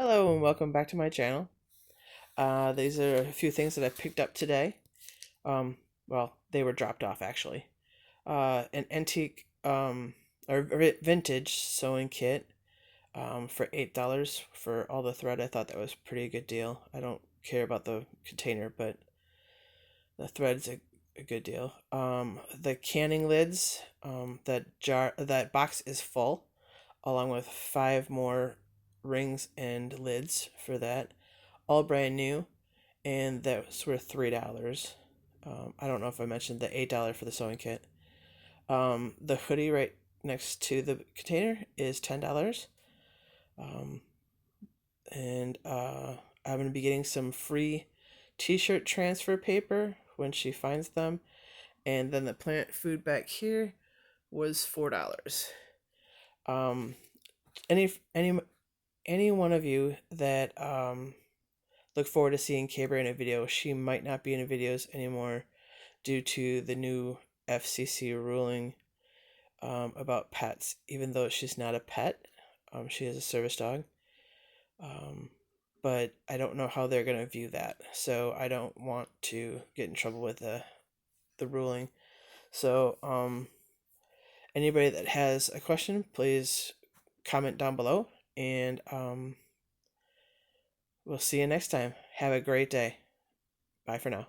Hello and welcome back to my channel. These are a few things that I picked up today. Well, they were dropped off actually. An antique or vintage sewing kit for $8 for all the thread. I thought that was a pretty good deal. I don't care about the container, but the thread's a good deal. The canning lids, that box is full, along with 5 more rings and lids for that, all brand new, and that's worth $3. I don't know if I mentioned the $8 for the sewing kit. The hoodie right next to the container is $10. Um, and I'm going to be getting some free t-shirt transfer paper when she finds them. And then the plant food back here was $4. Um, any any any one of you that look forward to seeing Caber in a video, she might not be in videos anymore due to the new FCC ruling about pets. Even though she's not a pet, she is a service dog. Um, but I don't know how they're gonna view that, so I don't want to get in trouble with the ruling. So anybody that has a question, please comment down below, and we'll see you next time. Have a great day. Bye for now.